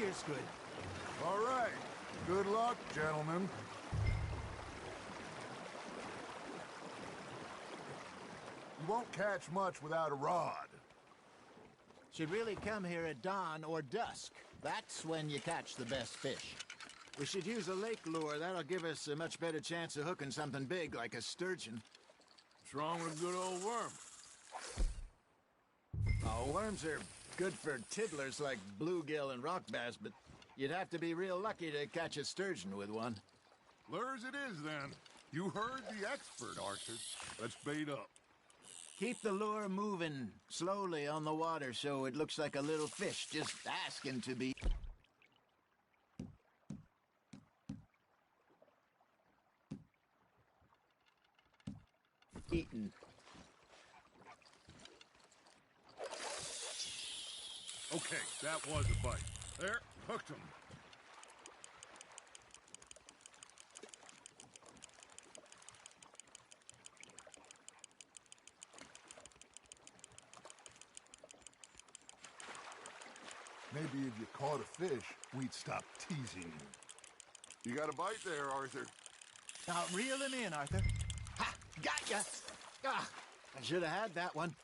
feels good. All right. Good luck, gentlemen. You won't catch much without a rod. Should really come here at dawn or dusk. That's when you catch the best fish. We should use a lake lure. That'll give us a much better chance of hooking something big like a sturgeon. What's wrong with a good old worm? Oh, worms are good for tiddlers like bluegill and rock bass, but you'd have to be real lucky to catch a sturgeon with one. Lures it is, then. You heard the expert, Arthur. Let's bait up. Keep the lure moving slowly on the water so it looks like a little fish just asking to be eaten. Okay, that was a bite. There, hooked him. Maybe if you caught a fish, we'd stop teasing you. You got a bite there, Arthur. Now reel him in, Arthur. Ha! Gotcha! Ah, I should have had that one.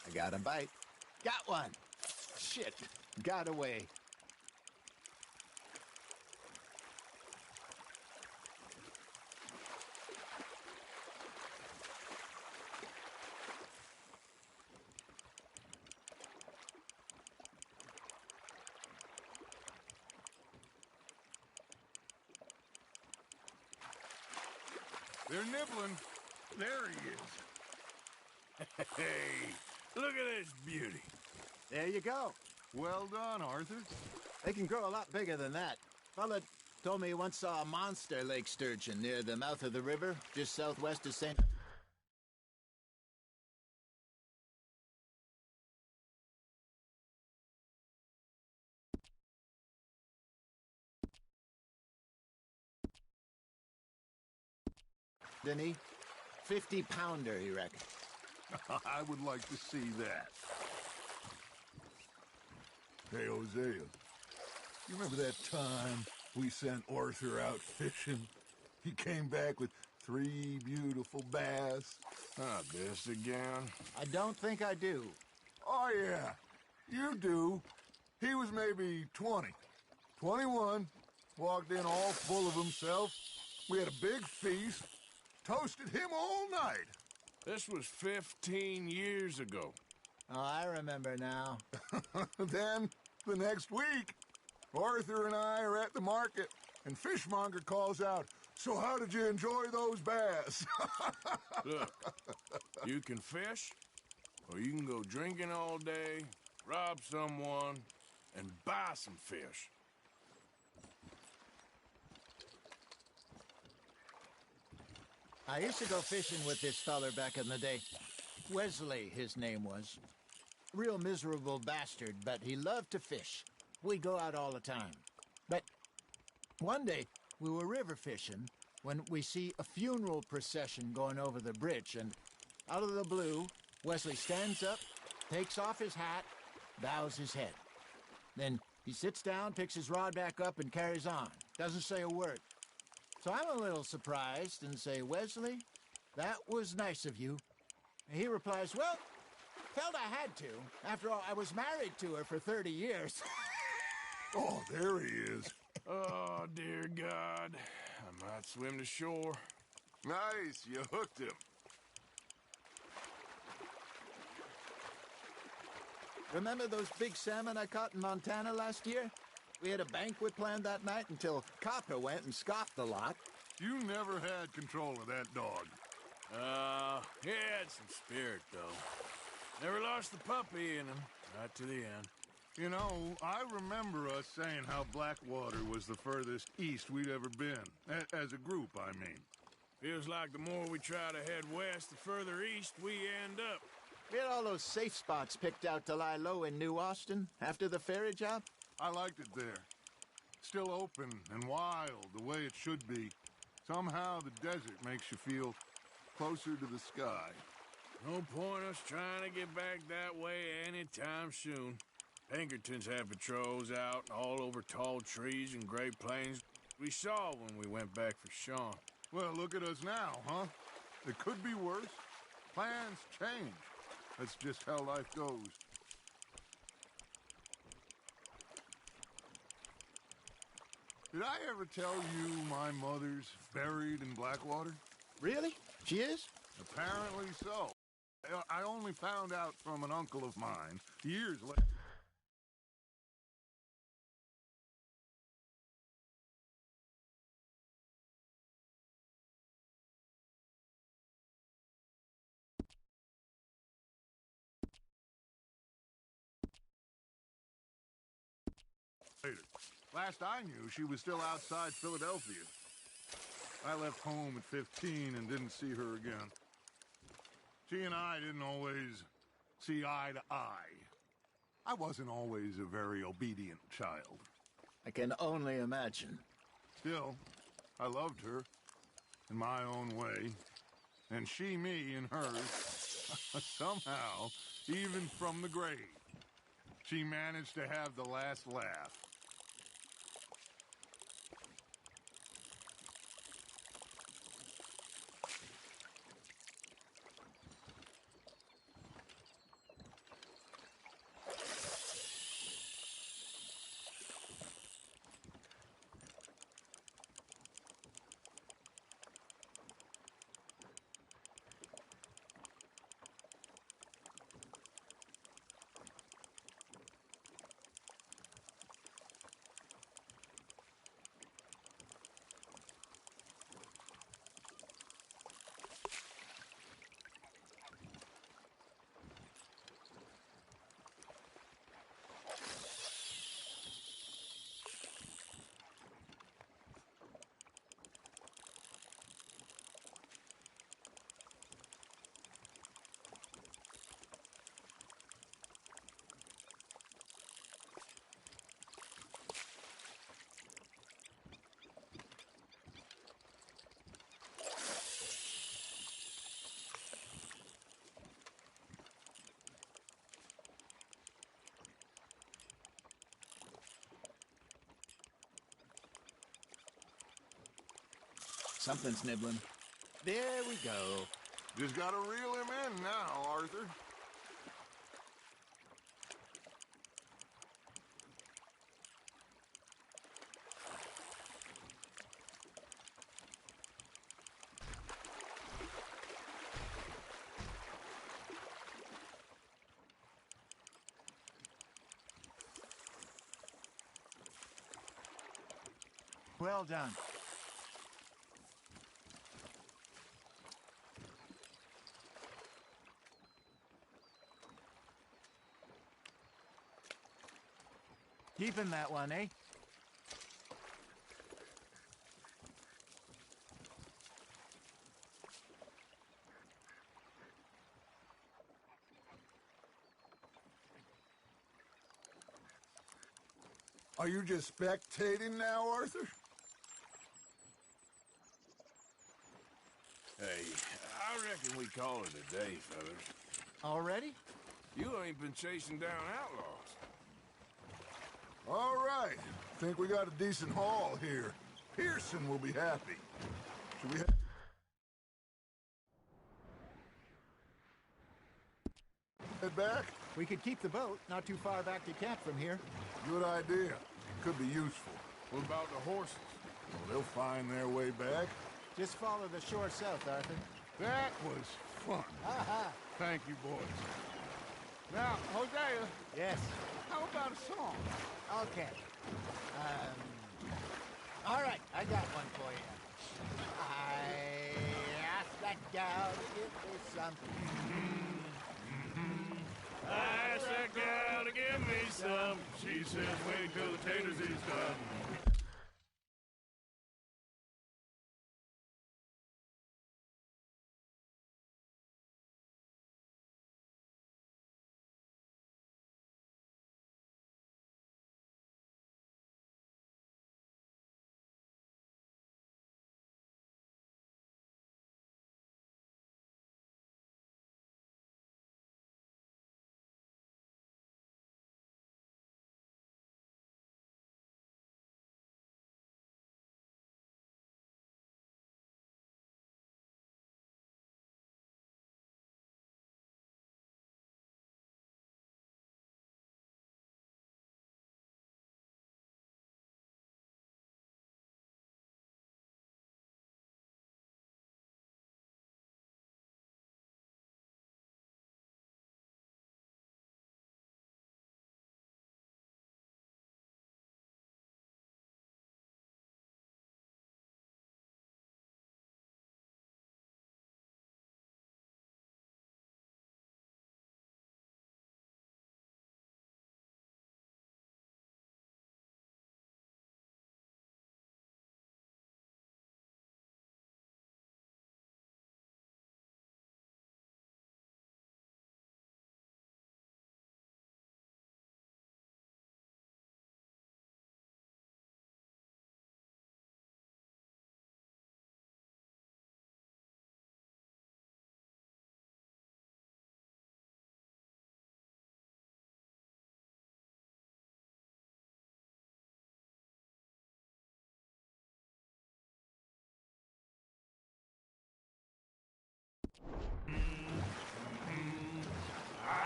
I got a bite. Got one. Shit. Got away. They're nibbling. There he is. Hey, look at this beauty. There you go. Well done, Arthur. They can grow a lot bigger than that. Fella told me he once saw a monster lake sturgeon near the mouth of the river, just southwest of St. Didn't he? 50-pounder, he reckoned. I would like to see that. Hey, Hosea, you remember that time we sent Arthur out fishing? He came back with 3 beautiful bass. Not this again. I don't think I do. Oh, yeah, you do. He was maybe 20, 21, walked in all full of himself. We had a big feast, toasted him all night. This was 15 years ago. Oh, I remember now. Then, the next week, Arthur and I are at the market, and Fishmonger calls out, "So how did you enjoy those bass?" Look, you can fish, or you can go drinking all day, rob someone, and buy some fish. I used to go fishing with this feller back in the day. Wesley, his name was. Real miserable bastard, but he loved to fish. We'd go out all the time. But one day, we were river fishing when we see a funeral procession going over the bridge, and out of the blue, Wesley stands up, takes off his hat, bows his head. Then he sits down, picks his rod back up, and carries on. Doesn't say a word. So I'm a little surprised and say, "Wesley, that was nice of you." And he replies, "Well, felt I had to. After all, I was married to her for 30 years. Oh, there he is. Oh, dear God. I might swim to shore. Nice, you hooked him. Remember those big salmon I caught in Montana last year? We had a banquet planned that night until Copper went and scoffed the lot. You never had control of that dog. He had some spirit, though. Never lost the puppy in him, right to the end. You know, I remember us saying how Blackwater was the furthest east we'd ever been. As a group, I mean. Feels like the more we try to head west, the further east we end up. We had all those safe spots picked out to lie low in New Austin after the ferry job. I liked it there. Still open and wild, the way it should be. Somehow the desert makes you feel closer to the sky. No point us trying to get back that way anytime soon. Pinkertons had patrols out all over tall trees and Great Plains. We saw when we went back for Sean. Well, look at us now, huh? It could be worse. Plans change. That's just how life goes. Did I ever tell you my mother's buried in Blackwater? Really? She is? Apparently so. I only found out from an uncle of mine years later. Last I knew, she was still outside Philadelphia. I left home at 15 and didn't see her again. She and I didn't always see eye to eye. I wasn't always a very obedient child. I can only imagine. Still, I loved her in my own way, and she me in hers. Somehow, even from the grave, she managed to have the last laugh. Something's nibbling. There we go. Just gotta reel him in now, Arthur. Well done. Keeping that one, eh? Are you just spectating now, Arthur? Hey, I reckon we call it a day, fellas. Already? You ain't been chasing down outlaws. All right. Think we got a decent haul here. Pearson will be happy. Should we head back? We could keep the boat not too far back to camp from here. Good idea. Could be useful. What about the horses? Well, they'll find their way back. Just follow the shore south, Arthur. That was fun. Aha! Thank you, boys. Now, Hosea, Yes. how about a song? Okay. All right, I got one for you. I asked that gal to give me something. I asked that gal to gonna give me some. She says, wait till the taters is done.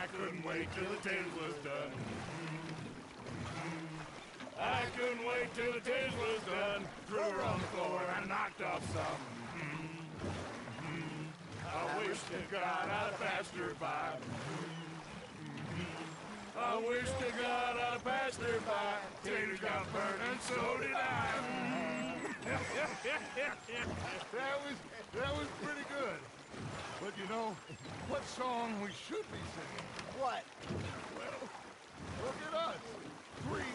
I couldn't wait till the taters was done. I couldn't wait till the taters was done. Threw her on the floor and knocked off some. I wish to God I'd have passed her by. I wish to God I'd have passed her by. Taters got burnt and so did I. That was pretty good. But you know, what song we should be singing? What? Well, look at us. 3